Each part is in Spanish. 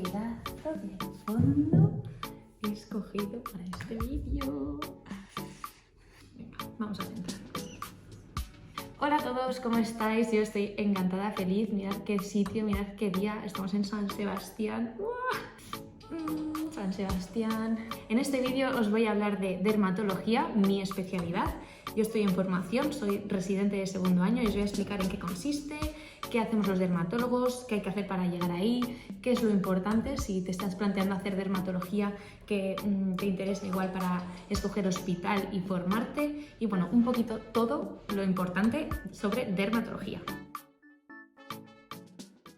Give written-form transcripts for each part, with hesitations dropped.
pedazo de fondo he escogido para este vídeo. Venga, vamos a centrarnos. Hola a todos, ¿cómo estáis? Yo estoy encantada, feliz. Mirad qué sitio, mirad qué día. Estamos en San Sebastián. San Sebastián. En este vídeo os voy a hablar de dermatología, mi especialidad. Yo estoy en formación, soy residente de segundo año y os voy a explicar en qué consiste, qué hacemos los dermatólogos, qué hay que hacer para llegar ahí, qué es lo importante si te estás planteando hacer dermatología, que te interesa igual para escoger hospital y formarte, y bueno, un poquito todo lo importante sobre dermatología.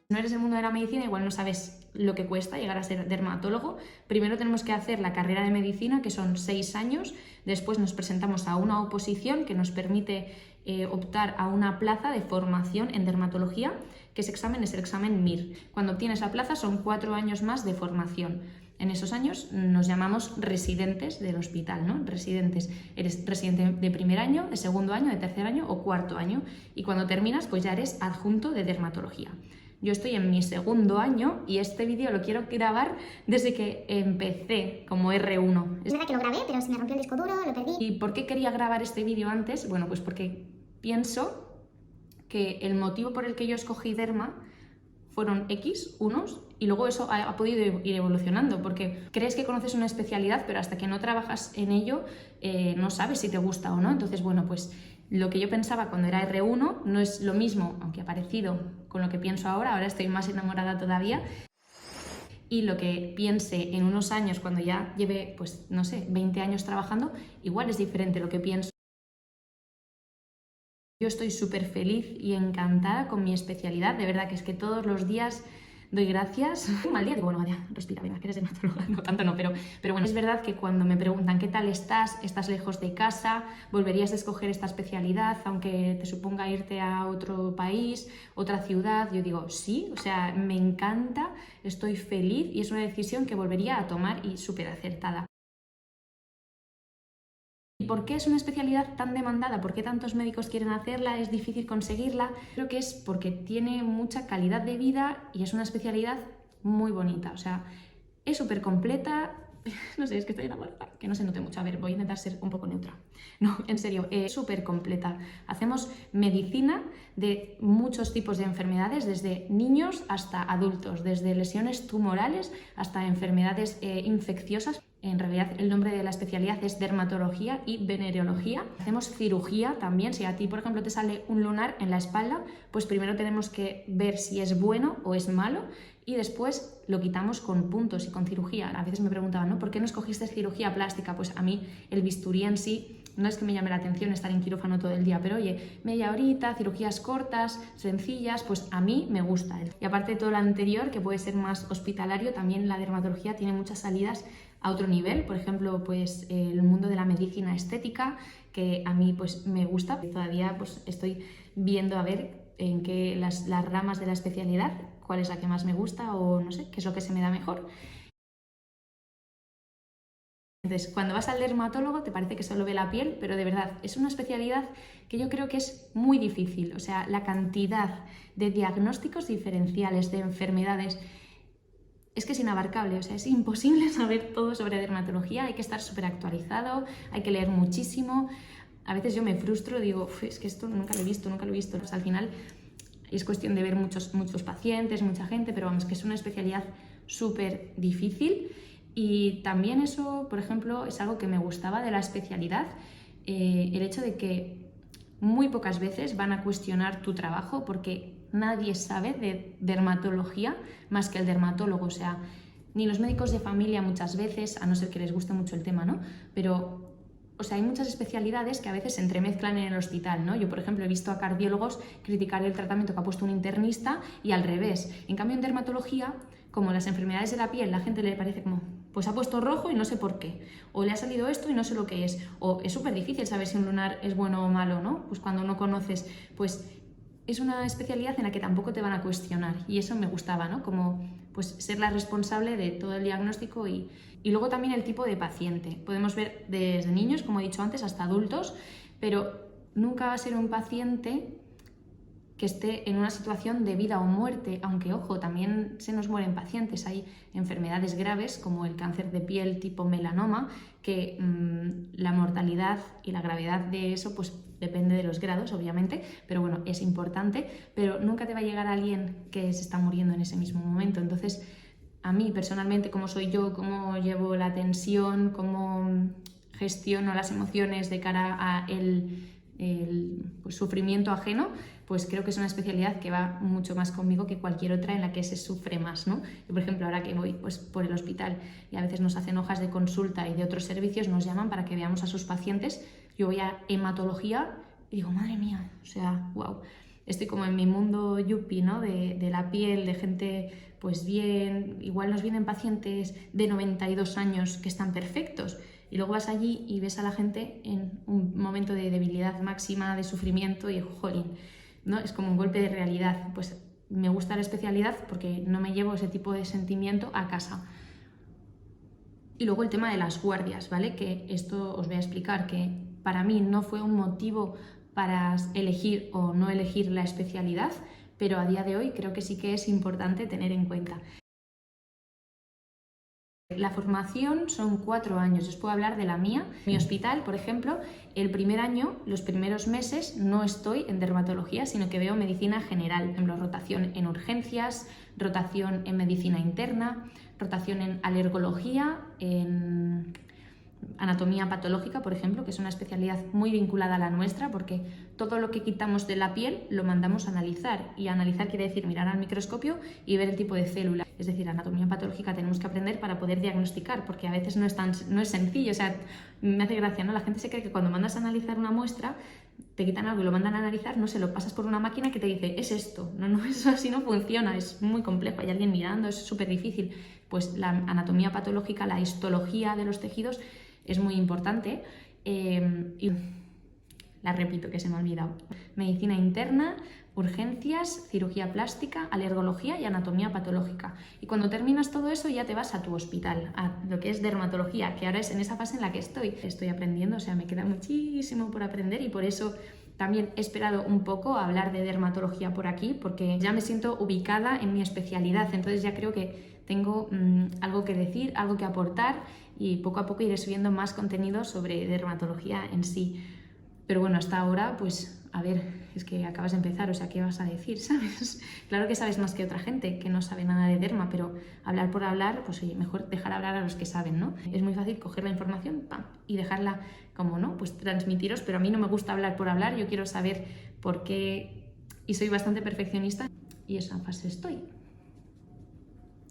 Si no eres del mundo de la medicina, igual no sabes lo que cuesta llegar a ser dermatólogo. Primero tenemos que hacer la carrera de medicina, que son 6 años. Después nos presentamos a una oposición que nos permite optar a una plaza de formación en dermatología, que ese examen es el examen MIR. Cuando obtienes la plaza son 4 años más de formación. En esos años nos llamamos residentes del hospital, ¿no? Residentes. Eres residente de primer año, de segundo año, de tercer año o cuarto año. Y cuando terminas, pues ya eres adjunto de dermatología. Yo estoy en mi segundo año y este vídeo lo quiero grabar desde que empecé como R1. Es verdad que lo grabé, pero se me rompió el disco duro, lo perdí. ¿Y por qué quería grabar este vídeo antes? Bueno, pues porque pienso que el motivo por el que yo escogí Derma fueron X, unos, y luego eso ha podido ir evolucionando, porque crees que conoces una especialidad, pero hasta que no trabajas en ello no sabes si te gusta o no. Entonces, bueno, pues lo que yo pensaba cuando era R1 no es lo mismo, aunque ha parecido con lo que pienso ahora estoy más enamorada todavía. Y lo que piense en unos años, cuando ya lleve, pues no sé, 20 años trabajando, igual es diferente lo que pienso. Yo estoy súper feliz y encantada con mi especialidad, de verdad que es que todos los días doy gracias. Un mal día, digo, bueno, vaya, respira, venga, que eres dermatóloga. No, tanto no, pero bueno, es verdad que cuando me preguntan qué tal estás lejos de casa, volverías a escoger esta especialidad, aunque te suponga irte a otro país, otra ciudad, yo digo, sí, o sea, me encanta, estoy feliz y es una decisión que volvería a tomar y súper acertada. ¿Y por qué es una especialidad tan demandada? ¿Por qué tantos médicos quieren hacerla? ¿Es difícil conseguirla? Creo que es porque tiene mucha calidad de vida y es una especialidad muy bonita. O sea, es súper completa. No sé, es que estoy enamorada. Que no se note mucho. A ver, voy a intentar ser un poco neutra. No, en serio, es súper completa. Hacemos medicina de muchos tipos de enfermedades, desde niños hasta adultos, desde lesiones tumorales hasta enfermedades infecciosas. En realidad el nombre de la especialidad es dermatología y venereología. Hacemos cirugía también. Si a ti, por ejemplo, te sale un lunar en la espalda, pues primero tenemos que ver si es bueno o es malo y después lo quitamos con puntos y con cirugía. A veces me preguntaban, ¿no? ¿Por qué no escogiste cirugía plástica? Pues a mí el bisturí en sí no es que me llame la atención estar en quirófano todo el día, pero oye, media horita, cirugías cortas, sencillas, pues a mí me gusta. Y aparte de todo lo anterior, que puede ser más hospitalario, también la dermatología tiene muchas salidas a otro nivel, por ejemplo, pues el mundo de la medicina estética, que a mí pues me gusta. Todavía pues estoy viendo a ver en qué las ramas de la especialidad, cuál es la que más me gusta o no sé, qué es lo que se me da mejor. Entonces, cuando vas al dermatólogo te parece que solo ve la piel, pero de verdad es una especialidad que yo creo que es muy difícil. O sea, la cantidad de diagnósticos diferenciales de enfermedades es que es inabarcable, o sea, es imposible saber todo sobre dermatología, hay que estar súper actualizado, hay que leer muchísimo. A veces yo me frustro, digo, es que esto nunca lo he visto. Pues al final es cuestión de ver muchos pacientes, mucha gente, pero vamos, que es una especialidad súper difícil. Y también eso, por ejemplo, es algo que me gustaba de la especialidad, el hecho de que muy pocas veces van a cuestionar tu trabajo porque nadie sabe de dermatología más que el dermatólogo, o sea, ni los médicos de familia muchas veces, a no ser que les guste mucho el tema, ¿no? Pero, o sea, hay muchas especialidades que a veces se entremezclan en el hospital, ¿no? Yo, por ejemplo, he visto a cardiólogos criticar el tratamiento que ha puesto un internista y al revés. En cambio, en dermatología, como las enfermedades de la piel, la gente le parece como, pues ha puesto rojo y no sé por qué, o le ha salido esto y no sé lo que es, o es súper difícil saber si un lunar es bueno o malo, ¿no? Pues cuando no conoces, pues es una especialidad en la que tampoco te van a cuestionar y eso me gustaba, ¿no? Como pues ser la responsable de todo el diagnóstico y luego también el tipo de paciente. Podemos ver desde niños, como he dicho antes, hasta adultos, pero nunca va a ser un paciente que esté en una situación de vida o muerte, aunque ojo, también se nos mueren pacientes. Hay enfermedades graves como el cáncer de piel tipo melanoma, que la mortalidad y la gravedad de eso pues depende de los grados, obviamente, pero bueno, es importante, pero nunca te va a llegar alguien que se está muriendo en ese mismo momento. Entonces, a mí personalmente, cómo soy yo, cómo llevo la tensión, cómo gestiono las emociones de cara a pues, sufrimiento ajeno, pues creo que es una especialidad que va mucho más conmigo que cualquier otra en la que se sufre más, ¿no? Yo, por ejemplo, ahora que voy pues, por el hospital y a veces nos hacen hojas de consulta y de otros servicios, nos llaman para que veamos a sus pacientes. Yo voy a hematología y digo, madre mía, o sea, wow. Estoy como en mi mundo yuppie, ¿no? De la piel, de gente pues bien, igual nos vienen pacientes de 92 años que están perfectos y luego vas allí y ves a la gente en un momento de debilidad máxima, de sufrimiento y jolín, ¿no? Es como un golpe de realidad. Pues me gusta la especialidad porque no me llevo ese tipo de sentimiento a casa. Y luego el tema de las guardias, ¿vale? Que esto os voy a explicar, que para mí no fue un motivo para elegir o no elegir la especialidad, pero a día de hoy creo que sí que es importante tener en cuenta. La formación son 4 años, os puedo hablar de la mía. Mi hospital, por ejemplo, el primer año, los primeros meses, no estoy en dermatología, sino que veo medicina general. Por ejemplo, rotación en urgencias, rotación en medicina interna, rotación en alergología, en anatomía patológica, por ejemplo, que es una especialidad muy vinculada a la nuestra, porque todo lo que quitamos de la piel lo mandamos a analizar, y analizar quiere decir mirar al microscopio y ver el tipo de célula. Es decir, anatomía patológica tenemos que aprender para poder diagnosticar, porque a veces no es sencillo. O sea, me hace gracia, ¿no? La gente se cree que cuando mandas a analizar una muestra, te quitan algo y lo mandan a analizar, no se lo pasas por una máquina que te dice, es esto. No, eso así no funciona, es muy complejo, hay alguien mirando, es súper difícil. Pues la anatomía patológica, la histología de los tejidos es muy importante. Y la repito, que se me ha olvidado. Medicina interna, urgencias, cirugía plástica, alergología y anatomía patológica. Y cuando terminas todo eso ya te vas a tu hospital, a lo que es dermatología, que ahora es en esa fase en la que estoy aprendiendo. O sea, me queda muchísimo por aprender y por eso también he esperado un poco a hablar de dermatología por aquí, porque ya me siento ubicada en mi especialidad. Entonces ya creo que tengo algo que decir, algo que aportar, y poco a poco iré subiendo más contenido sobre dermatología en sí. Pero bueno, hasta ahora, pues, a ver, es que acabas de empezar, o sea, ¿qué vas a decir, sabes? Claro que sabes más que otra gente que no sabe nada de derma, pero hablar por hablar, pues oye, mejor dejar hablar a los que saben, ¿no? Es muy fácil coger la información, ¡pam!, y dejarla como, ¿no? Pues transmitiros, pero a mí no me gusta hablar por hablar, yo quiero saber por qué, y soy bastante perfeccionista, y esa fase estoy.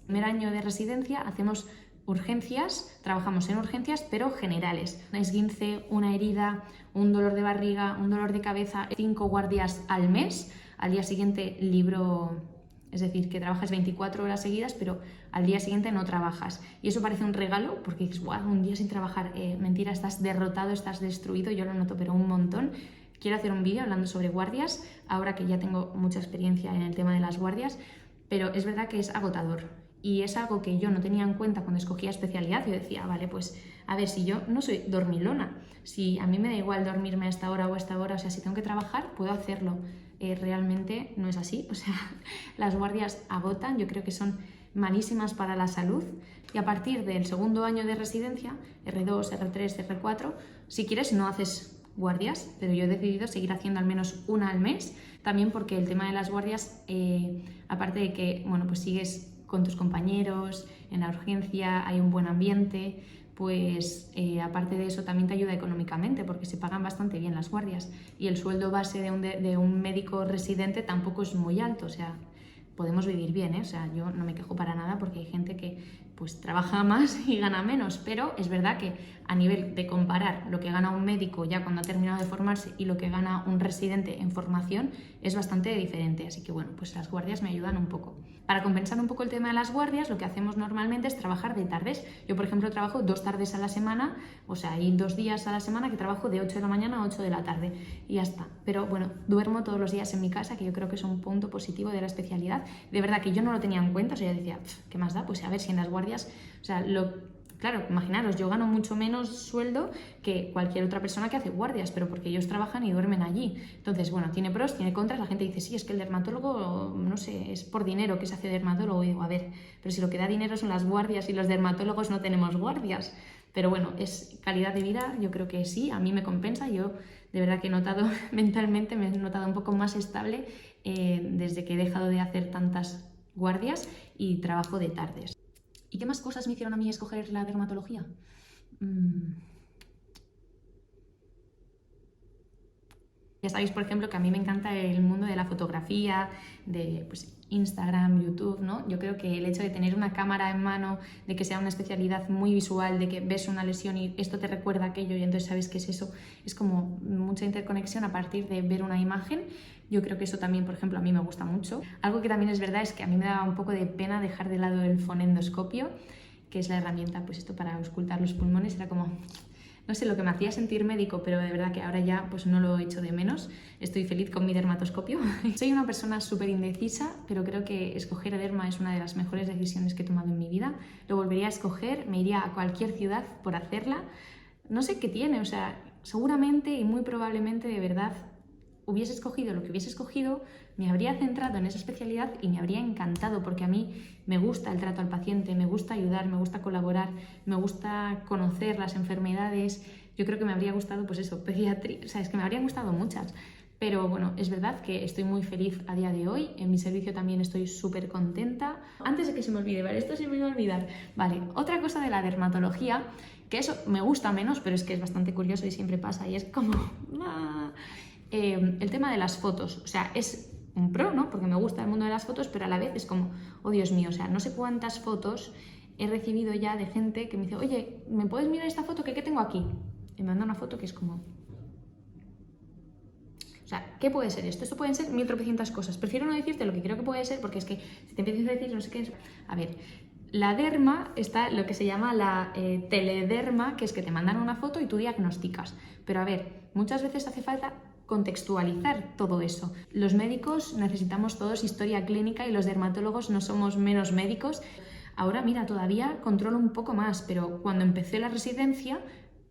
Primer año de residencia hacemos urgencias, trabajamos en urgencias, pero generales. Un esguince, una herida, un dolor de barriga, un dolor de cabeza, 5 guardias al mes. Al día siguiente libro, es decir, que trabajas 24 horas seguidas, pero al día siguiente no trabajas. Y eso parece un regalo, porque dices, wow, un día sin trabajar, mentira, estás derrotado, estás destruido, yo lo noto, pero un montón. Quiero hacer un vídeo hablando sobre guardias, ahora que ya tengo mucha experiencia en el tema de las guardias, pero es verdad que es agotador. Y es algo que yo no tenía en cuenta cuando escogía especialidad. Yo decía, vale, pues a ver, si yo no soy dormilona, si a mí me da igual dormirme a esta hora o a esta hora, o sea, si tengo que trabajar, puedo hacerlo. Realmente no es así, o sea, las guardias agotan, yo creo que son malísimas para la salud. Y a partir del segundo año de residencia, R2, R3, R4, si quieres no haces guardias, pero yo he decidido seguir haciendo al menos una al mes, también porque el tema de las guardias, aparte de que, bueno, pues sigues con tus compañeros, en la urgencia hay un buen ambiente, pues aparte de eso también te ayuda económicamente porque se pagan bastante bien las guardias y el sueldo base de un médico residente tampoco es muy alto, o sea, podemos vivir bien, ¿eh? O sea, yo no me quejo para nada porque hay gente que pues trabaja más y gana menos, pero es verdad que a nivel de comparar lo que gana un médico ya cuando ha terminado de formarse y lo que gana un residente en formación es bastante diferente, así que bueno, pues las guardias me ayudan un poco. Para compensar un poco el tema de las guardias, lo que hacemos normalmente es trabajar de tardes. Yo, por ejemplo, trabajo 2 tardes a la semana, o sea, hay 2 días a la semana que trabajo de 8 de la mañana a 8 de la tarde y ya está. Pero bueno, duermo todos los días en mi casa, que yo creo que es un punto positivo de la especialidad. De verdad que yo no lo tenía en cuenta, o sea, yo decía, ¿qué más da? Pues a ver si en las guardias, o sea, Claro, imaginaros, yo gano mucho menos sueldo que cualquier otra persona que hace guardias, pero porque ellos trabajan y duermen allí. Entonces, bueno, tiene pros, tiene contras. La gente dice, sí, es que el dermatólogo, no sé, es por dinero que se hace dermatólogo. Y digo, a ver, pero si lo que da dinero son las guardias y los dermatólogos no tenemos guardias. Pero bueno, es calidad de vida, yo creo que sí, a mí me compensa. Yo de verdad que he notado mentalmente, me he notado un poco más estable desde que he dejado de hacer tantas guardias y trabajo de tardes. ¿Y qué más cosas me hicieron a mí escoger la dermatología? Ya sabéis, por ejemplo, que a mí me encanta el mundo de la fotografía, de pues, Instagram, YouTube, ¿no? Yo creo que el hecho de tener una cámara en mano, de que sea una especialidad muy visual, de que ves una lesión y esto te recuerda aquello y entonces sabes qué es eso, es como mucha interconexión a partir de ver una imagen. Yo creo que eso también, por ejemplo, a mí me gusta mucho. Algo que también es verdad es que a mí me daba un poco de pena dejar de lado el fonendoscopio, que es la herramienta, pues esto para auscultar los pulmones, era como... No sé, lo que me hacía sentir médico, pero de verdad que ahora ya pues no lo echo de menos. Estoy feliz con mi dermatoscopio. Soy una persona súper indecisa, pero creo que escoger a derma es una de las mejores decisiones que he tomado en mi vida. Lo volvería a escoger, me iría a cualquier ciudad por hacerla. No sé qué tiene, o sea, seguramente y muy probablemente de verdad hubiese escogido lo que hubiese escogido, me habría centrado en esa especialidad y me habría encantado, porque a mí me gusta el trato al paciente, me gusta ayudar, me gusta colaborar, me gusta conocer las enfermedades. Yo creo que me habría gustado, pues eso, pediatría, o sea, es que me habrían gustado muchas. Pero bueno, es verdad que estoy muy feliz a día de hoy, en mi servicio también estoy súper contenta. Antes de que se me olvide, ¿vale? Esto se me iba a olvidar. Vale, otra cosa de la dermatología, que eso me gusta menos, pero es que es bastante curioso y siempre pasa, y es como... el tema de las fotos, o sea, es un pro, ¿no? Porque me gusta el mundo de las fotos, pero a la vez es como, oh Dios mío, o sea, no sé cuántas fotos he recibido ya de gente que me dice, oye, ¿me puedes mirar esta foto? ¿Qué tengo aquí? Y me manda una foto que es como... O sea, ¿qué puede ser esto? Esto pueden ser 1300 cosas. Prefiero no decirte lo que creo que puede ser, porque es que si te empiezas a decir no sé qué es... A ver, la derma está lo que se llama la telederma, que es que te mandan una foto y tú diagnosticas. Pero a ver, muchas veces hace falta contextualizar todo eso. Los médicos necesitamos todos historia clínica y los dermatólogos no somos menos médicos. Ahora, mira, todavía controlo un poco más, pero cuando empecé la residencia,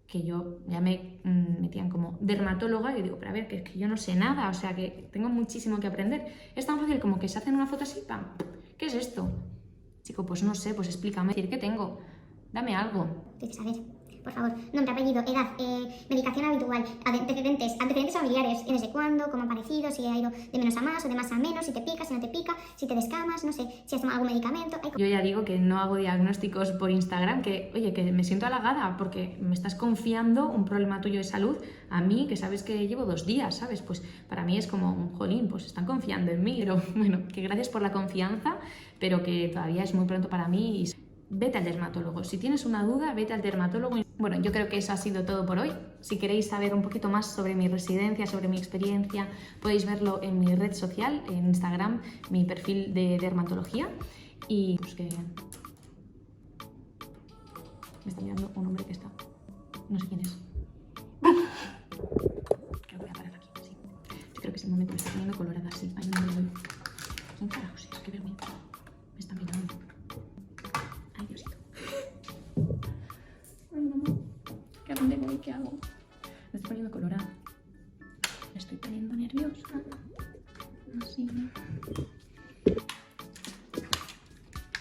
que yo ya me metían como dermatóloga, y digo, pero a ver, que es que yo no sé nada, o sea, que tengo muchísimo que aprender. Es tan fácil como que se hacen una foto así, ¡pam! ¿Qué es esto? Chico, pues no sé, pues explícame, decir, ¿qué tengo? Dame algo. Tienes que saber, por favor, nombre, apellido, edad, medicación habitual, antecedentes familiares, desde cuándo, cómo ha aparecido, si ha ido de menos a más o de más a menos, si te pica, si no te pica, si te descamas, no sé, si has tomado algún medicamento. Yo ya digo que no hago diagnósticos por Instagram, que oye, que me siento halagada porque me estás confiando un problema tuyo de salud a mí, que sabes que llevo 2 días, ¿sabes? Pues para mí es como un jolín, pues están confiando en mí, pero bueno, que gracias por la confianza, pero que todavía es muy pronto para mí y vete al dermatólogo. Si tienes una duda, vete al dermatólogo. Bueno, yo creo que eso ha sido todo por hoy. Si queréis saber un poquito más sobre mi residencia, sobre mi experiencia, podéis verlo en mi red social, en Instagram, mi perfil de dermatología. Y pues que... Me está mirando un hombre que está... No sé quién es. Creo que voy a parar aquí, sí. Yo creo que ese momento me está poniendo colorada, sí. Ay, no me voy. ¿Quién carajos es? Qué vergüenza. Me está mirando. Ay, Diosito. Ay, mamá. ¿Qué a dónde voy? ¿Qué hago? Me estoy poniendo colorada. Me estoy poniendo nerviosa. Así.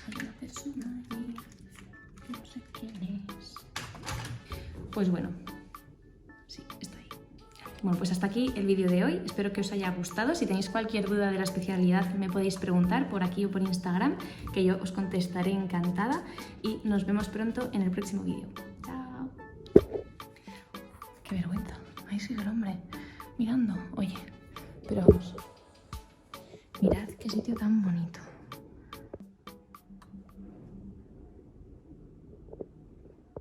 Hay una persona allí. No sé quién es. Pues bueno. Sí, está ahí. Bueno, pues hasta aquí el vídeo de hoy. Espero que os haya gustado. Si tenéis cualquier duda de la especialidad me podéis preguntar por aquí o por Instagram, que yo os contestaré encantada. Y nos vemos pronto en el próximo vídeo. Chao. Qué vergüenza. Ahí sigue el hombre mirando. Oye, pero vamos. Mirad qué sitio tan bonito.